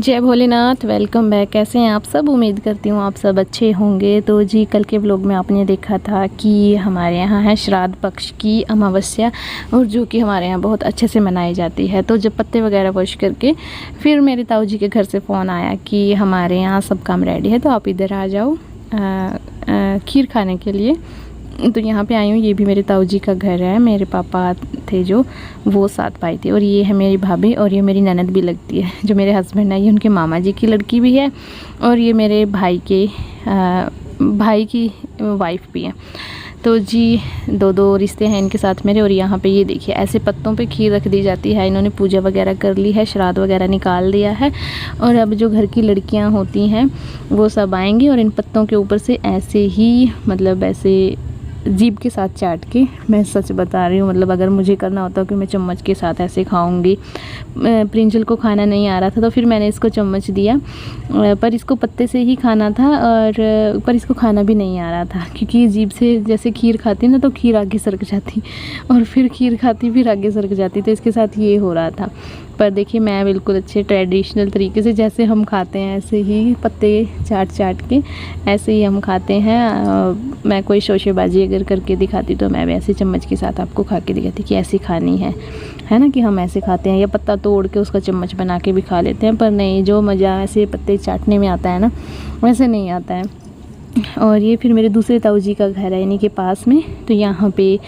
जय Bholenath. Welcome back. कैसे हैं आप सब? उम्मीद करती हूँ आप सब अच्छे होंगे। तो जी, कल के व्लॉग में आपने देखा था कि हमारे यहाँ है श्राद्ध पक्ष की अमावस्या, और जो कि हमारे यहाँ बहुत अच्छे से मनाई जाती है। तो जब पत्ते वगैरह वॉश करके फिर मेरे ताऊ जी के घर से फ़ोन आया कि हमारे यहाँ सब काम रेडी है, तो आप इधर आ जाओ खीर खाने के लिए। तो यहाँ पे आई हूँ। ये भी मेरे ताऊ जी का घर है। मेरे पापा थे जो, वो 7 भाई थे, और ये है मेरी भाभी, और ये मेरी ननद भी लगती है। जो मेरे हस्बैंड है ये उनके मामा जी की लड़की भी है, और ये मेरे भाई की वाइफ भी है। तो जी, दो रिश्ते हैं इनके साथ मेरे। और यहाँ पे ये देखिए, ऐसे पत्तों पे खीर रख दी जाती है। इन्होंने पूजा वगैरह कर ली है, श्राद्ध वगैरह निकाल दिया है, और अब जो घर की लड़कियाँ होती हैं वो सब आएंगी और इन पत्तों के ऊपर से ऐसे ही, मतलब ऐसे जीभ के साथ चाट के, मैं सच बता रही हूँ, मतलब अगर मुझे करना होता कि मैं चम्मच के साथ ऐसे खाऊंगी। प्रिंजल को खाना नहीं आ रहा था तो फिर मैंने इसको चम्मच दिया, पर इसको पत्ते से ही खाना था, और पर इसको खाना भी नहीं आ रहा था, क्योंकि जीभ से जैसे खीर खाती ना तो खीर आगे सरक जाती, और फिर खीर खाती फिर आगे सरक जाती। तो इसके साथ ये हो रहा था। पर देखिए, मैं बिल्कुल अच्छे ट्रेडिशनल तरीके से जैसे हम खाते हैं ऐसे ही पत्ते चाट चाट के ऐसे ही हम खाते हैं। मैं कोई शोशेबाजी अगर करके दिखाती तो मैं वैसे चम्मच के साथ आपको खा के दिखाती कि ऐसी खानी है ना, कि हम ऐसे खाते हैं। या पत्ता तोड़ के उसका चम्मच बना के भी खा लेते हैं, पर नहीं, जो मज़ा ऐसे पत्ते चाटने में आता है ना, वैसे नहीं आता है। और ये फिर मेरे दूसरे ताऊ जी का घर है इन्हीं के पास में। तो यहाँ पे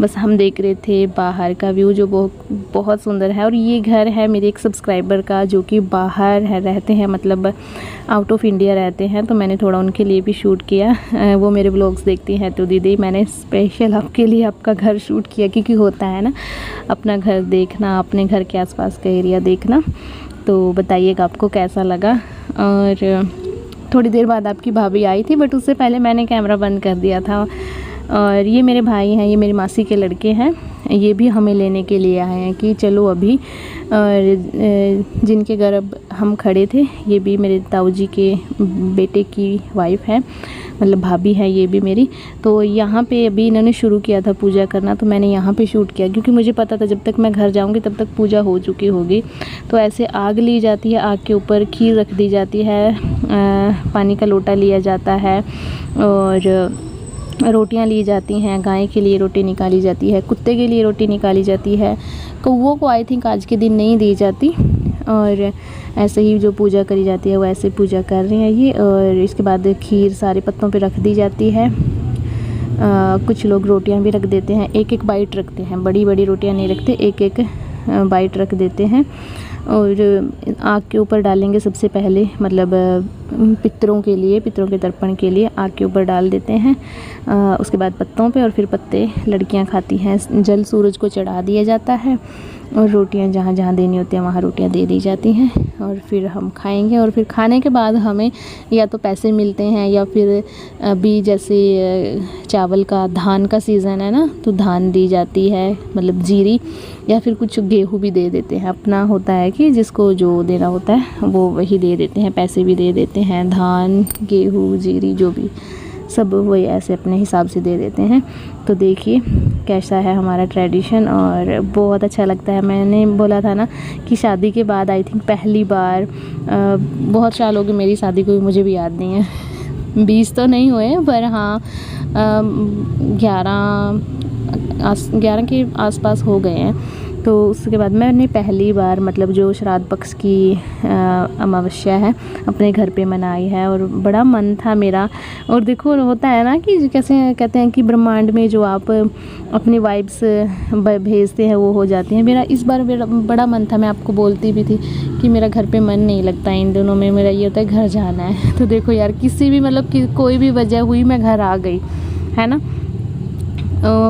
बस हम देख रहे थे बाहर का व्यू, जो बहुत सुंदर है। और ये घर है मेरे एक सब्सक्राइबर का, जो कि बाहर रहते हैं, मतलब आउट ऑफ इंडिया रहते हैं। तो मैंने थोड़ा उनके लिए भी शूट किया। वो मेरे ब्लॉग्स देखती हैं, तो दीदी मैंने स्पेशल आपके लिए आपका घर शूट किया, क्योंकि होता है ना अपना घर देखना, अपने घर के आसपास का एरिया देखना। तो बताइएगा आपको कैसा लगा। और थोड़ी देर बाद आपकी भाभी आई थी, बट उससे पहले मैंने कैमरा बंद कर दिया था। और ये मेरे भाई हैं, ये मेरी मासी के लड़के हैं। ये भी हमें लेने के लिए आए हैं कि चलो अभी। और जिनके घर अब हम खड़े थे, ये भी मेरे ताऊ जी के बेटे की वाइफ है, मतलब भाभी है ये भी मेरी। तो यहाँ पे अभी इन्होंने शुरू किया था पूजा करना, तो मैंने यहाँ पे शूट किया, क्योंकि मुझे पता था जब तक मैं घर जाऊँगी तब तक पूजा हो चुकी होगी। तो ऐसे आग ली जाती है, आग के ऊपर खीर रख दी जाती है, पानी का लोटा लिया जाता है, और रोटियां ली जाती हैं। गाय के लिए रोटी निकाली जाती है, कुत्ते के लिए रोटी निकाली जाती है, कौवों को आई थिंक आज के दिन नहीं दी जाती। और ऐसे ही जो पूजा करी जाती है वो ऐसे पूजा कर रही हैं ये। और इसके बाद खीर सारे पत्तों पे रख दी जाती है। कुछ लोग रोटियां भी रख देते हैं, एक एक बाइट रखते हैं, बड़ी बड़ी रोटियां नहीं रखते, एक एक बाइट रख देते हैं। और आग के ऊपर डालेंगे सबसे पहले, मतलब पितरों के तर्पण के लिए आग के ऊपर डाल देते हैं। उसके बाद पत्तों पे, और फिर पत्ते लड़कियां खाती हैं। जल सूरज को चढ़ा दिया जाता है, और रोटियां जहाँ जहाँ देनी होती हैं वहाँ रोटियां दे दी जाती हैं। और फिर हम खाएंगे, और फिर खाने के बाद हमें या तो पैसे मिलते हैं, या फिर अभी जैसे चावल का, धान का सीज़न है ना, तो धान दी जाती है, मतलब जीरी, या फिर कुछ गेहूँ भी दे देते हैं। अपना होता है कि जिसको जो देना होता है वो वही दे देते हैं, पैसे भी दे देते हैं। धान, गेहूँ, जीरी जो भी सब वही ऐसे अपने हिसाब से दे देते हैं। तो देखिए कैसा है हमारा ट्रेडिशन, और बहुत अच्छा लगता है। मैंने बोला था ना कि शादी के बाद आई थिंक पहली बार, बहुत साल हो गए मेरी शादी को, मुझे भी याद नहीं है, 20 तो नहीं हुए, पर हाँ 11 के आसपास हो गए हैं। तो उसके बाद मैंने पहली बार, मतलब जो श्राद्ध पक्ष की अमावस्या है, अपने घर पे मनाई है, और बड़ा मन था मेरा। और देखो, होता है ना कि कैसे कहते हैं कि ब्रह्मांड में जो आप अपनी वाइब्स भेजते हैं वो हो जाती हैं। मेरा इस बार मेरा बड़ा मन था, मैं आपको बोलती भी थी कि मेरा घर पे मन नहीं लगता इन दिनों में, मेरा ये होता है घर जाना है। तो देखो यार, किसी भी मतलब कि कोई भी वजह हुई, मैं घर आ गई, है ना।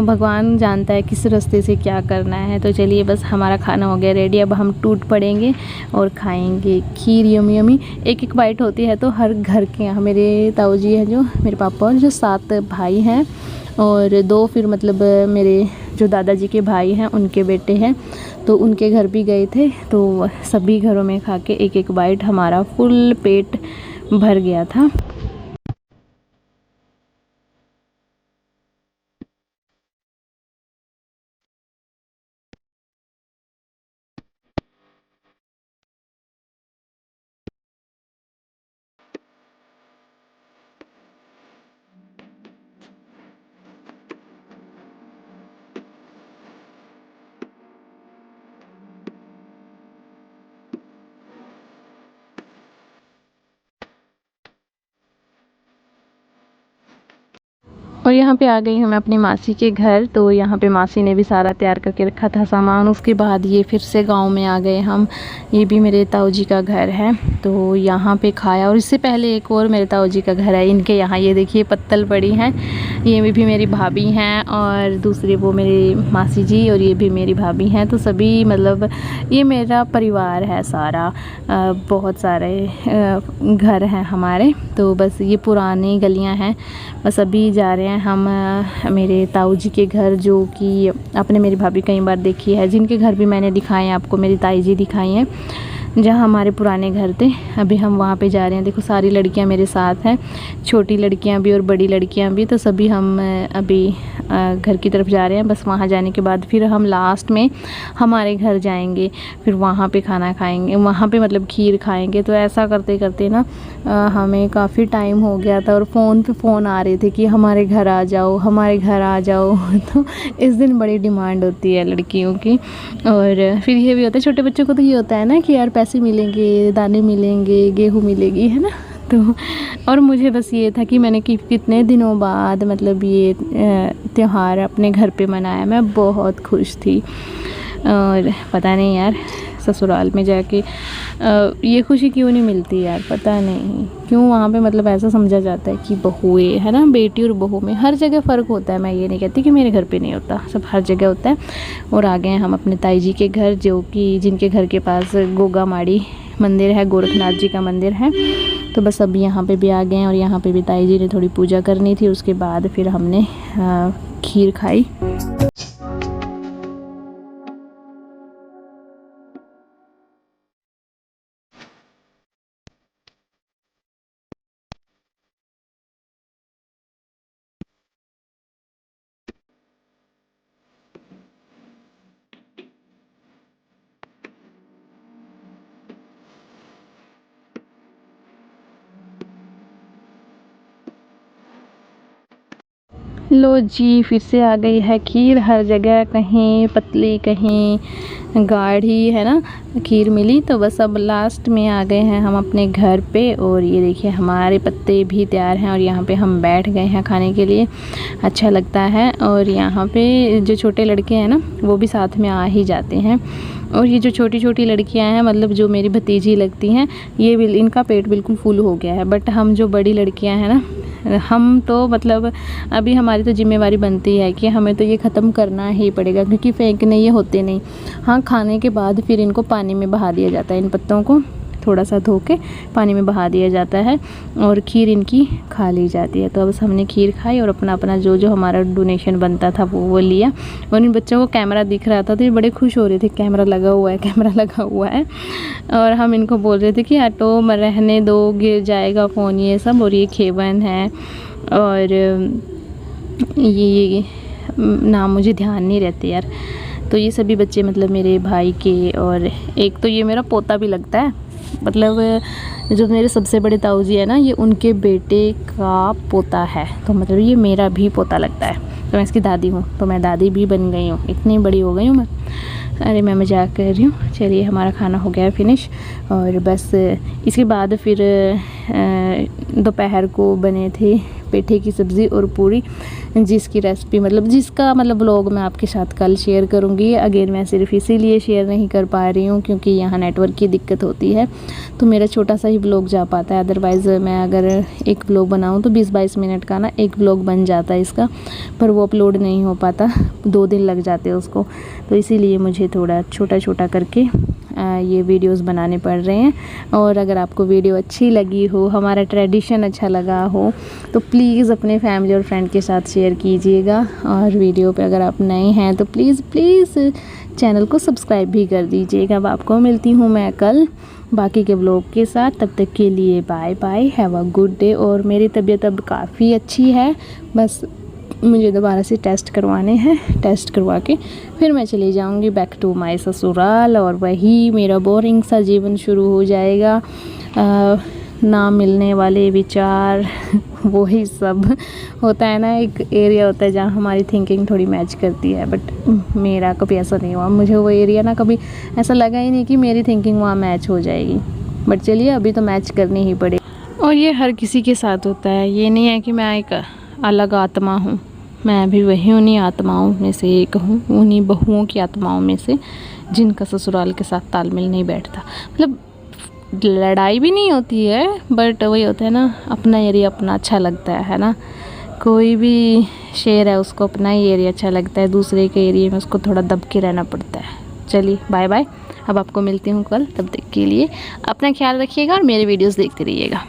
भगवान जानता है किस रास्ते से क्या करना है। तो चलिए, बस हमारा खाना हो गया रेडी, अब हम टूट पड़ेंगे और खाएंगे खीर। यमी यमी, एक एक बाइट होती है। तो हर घर के यहाँ मेरे ताऊ जी हैं, जो मेरे पापा, और जो 7 भाई हैं, और 2 फिर मतलब मेरे जो दादाजी के भाई हैं उनके बेटे हैं, तो उनके घर भी गए थे। तो सभी घरों में खा के एक एक बाइट हमारा फुल पेट भर गया था। और यहाँ पे आ गई हूँ मैं अपनी मासी के घर। तो यहाँ पे मासी ने भी सारा तैयार करके रखा था सामान। उसके बाद ये फिर से गांव में आ गए हम। ये भी मेरे ताऊ जी का घर है, तो यहाँ पे खाया। और इससे पहले एक और मेरे ताऊ जी का घर है, इनके यहाँ ये देखिए पत्तल पड़ी हैं। ये भी मेरी भाभी हैं और दूसरी वो मेरी मासी जी, और ये भी मेरी भाभी हैं। तो सभी मतलब ये मेरा परिवार है सारा। बहुत सारे घर हैं हमारे। तो बस ये पुरानी गलियाँ हैं। बस अभी जा रहे हैं हम मेरे ताऊ जी के घर, जो कि आपने मेरी भाभी कई बार देखी है, जिनके घर भी मैंने दिखाए हैं आपको, मेरी ताई जी दिखाई हैं, जहाँ हमारे पुराने घर थे। अभी हम वहाँ पे जा रहे हैं। देखो सारी लड़कियाँ मेरे साथ हैं, छोटी लड़कियाँ भी और बड़ी लड़कियाँ भी। तो सभी हम अभी घर की तरफ जा रहे हैं। बस वहाँ जाने के बाद फिर हम लास्ट में हमारे घर जाएंगे, फिर वहाँ पे खाना खाएंगे, वहाँ पे मतलब खीर खाएंगे। तो ऐसा करते करते ना हमें काफ़ी टाइम हो गया था, और फ़ोन पे फ़ोन आ रहे थे कि हमारे घर आ जाओ, हमारे घर आ जाओ। तो इस दिन बड़ी डिमांड होती है लड़कियों की। और फिर ये भी होता है, छोटे बच्चों को तो ये होता है ना कि यार पैसे मिलेंगे, दाने मिलेंगे, गेहूँ मिलेगी, है ना। तो और मुझे बस ये था कि मैंने कितने दिनों बाद मतलब ये त्यौहार अपने घर पे मनाया। मैं बहुत खुश थी। और पता नहीं यार ससुराल में जाके ये खुशी क्यों नहीं मिलती यार, पता नहीं क्यों। वहाँ पे मतलब ऐसा समझा जाता है कि बहुएं, है ना, बेटी और बहू में हर जगह फ़र्क होता है। मैं ये नहीं कहती कि मेरे घर पे नहीं होता, सब हर जगह होता है। और आ गए हम अपने ताई जी के घर, जो कि जिनके घर के पास गोगा माड़ी मंदिर है, गोरखनाथ जी का मंदिर है। तो बस अब यहाँ पे भी आ गए हैं। और यहाँ पे भी ताई जी ने थोड़ी पूजा करनी थी। उसके बाद फिर हमने खीर खाई। लो जी, फिर से आ गई है खीर। हर जगह कहीं पतली कहीं गाढ़ी, है ना, खीर मिली। तो बस अब लास्ट में आ गए हैं हम अपने घर पे। और ये देखिए हमारे पत्ते भी तैयार हैं, और यहाँ पे हम बैठ गए हैं खाने के लिए। अच्छा लगता है। और यहाँ पे जो छोटे लड़के हैं ना, वो भी साथ में आ ही जाते हैं। और ये जो छोटी छोटी लड़कियां हैं, मतलब जो मेरी भतीजी लगती हैं, ये भी इनका पेट बिल्कुल फुल हो गया है। बट हम जो बड़ी लड़कियां हैं ना, हम तो मतलब अभी हमारी तो जिम्मेवारी बनती है कि हमें तो ये ख़त्म करना ही पड़ेगा, क्योंकि फेंकने ये होते नहीं। हाँ, खाने के बाद फिर इनको पानी में बहा दिया जाता है। इन पत्तों को थोड़ा सा धो के पानी में बहा दिया जाता है, और खीर इनकी खा ली जाती है। तो बस हमने खीर खाई और अपना अपना जो जो हमारा डोनेशन बनता था वो लिया। और इन बच्चों को कैमरा दिख रहा था तो ये बड़े खुश हो रहे थे, कैमरा लगा हुआ है, कैमरा लगा हुआ है। और हम इनको बोल रहे थे कि ऑटो में रहने दो, गिर जाएगा फ़ोन, ये सब। और ये खेवन है, और ये नाम मुझे ध्यान नहीं रहते यार। तो ये सभी बच्चे मतलब मेरे भाई के, और एक तो ये मेरा पोता भी लगता है। मतलब जो मेरे सबसे बड़े ताऊ जी है ना, ये उनके बेटे का पोता है। तो मतलब ये मेरा भी पोता लगता है। तो मैं इसकी दादी हूँ, तो मैं दादी भी बन गई हूँ, इतनी बड़ी हो गई हूँ मैं। अरे मैं मजाक कर रही हूँ। चलिए, हमारा खाना हो गया फिनिश। और बस इसके बाद फिर दोपहर को बने थे पेठे की सब्ज़ी और पूरी, जिसकी रेसिपी मतलब जिसका मतलब व्लॉग मैं आपके साथ कल शेयर करूँगी। अगेन मैं सिर्फ इसीलिए शेयर नहीं कर पा रही हूँ क्योंकि यहाँ नेटवर्क की दिक्कत होती है, तो मेरा छोटा सा ही व्लॉग जा पाता है। अदरवाइज़ मैं अगर एक व्लॉग बनाऊँ तो 20-22 मिनट का ना एक व्लॉग बन जाता है इसका, पर वो अपलोड नहीं हो पाता, 2 दिन लग जाते हैं उसको। तो इसीलिए मुझे थोड़ा छोटा छोटा करके ये वीडियोस बनाने पड़ रहे हैं। और अगर आपको वीडियो अच्छी लगी हो, हमारा ट्रेडिशन अच्छा लगा हो, तो प्लीज़ अपने फैमिली और फ्रेंड के साथ शेयर कीजिएगा। और वीडियो पे अगर आप नए हैं तो प्लीज़ चैनल को सब्सक्राइब भी कर दीजिएगा। अब आपको मिलती हूँ मैं कल बाकी के व्लॉग के साथ। तब तक के लिए bye bye, have a good day. और मेरी तबीयत अब काफ़ी अच्छी है, बस मुझे दोबारा से टेस्ट करवाने हैं। टेस्ट करवा के फिर मैं चली जाऊंगी बैक टू माय ससुराल, और वही मेरा बोरिंग सा जीवन शुरू हो जाएगा। ना मिलने वाले विचार वही सब होता है ना, एक एरिया होता है जहाँ हमारी थिंकिंग थोड़ी मैच करती है, बट मेरा कभी ऐसा नहीं हुआ। मुझे वो एरिया ना कभी ऐसा लगा ही नहीं कि मेरी थिंकिंग वहाँ मैच हो जाएगी, बट चलिए अभी तो मैच करनी ही पड़ेगी। और ये हर किसी के साथ होता है, ये नहीं है कि मैं एक अलग आत्मा हूँ, मैं भी वही उन्हीं आत्माओं में से एक हूँ, उन्हीं बहुओं की आत्माओं में से जिनका ससुराल के साथ तालमेल नहीं बैठता। मतलब लड़ाई भी नहीं होती है, बट वही होता है ना, अपना एरिया अपना अच्छा लगता है ना। कोई भी शेर है उसको अपना ही एरिया अच्छा लगता है, दूसरे के एरिया में उसको थोड़ा दब के रहना पड़ता है। चलिए बाय बाय, अब आपको मिलती हूँ कल, तब तक के लिए अपना ख्याल रखिएगा और मेरे वीडियोस देखते रहिएगा।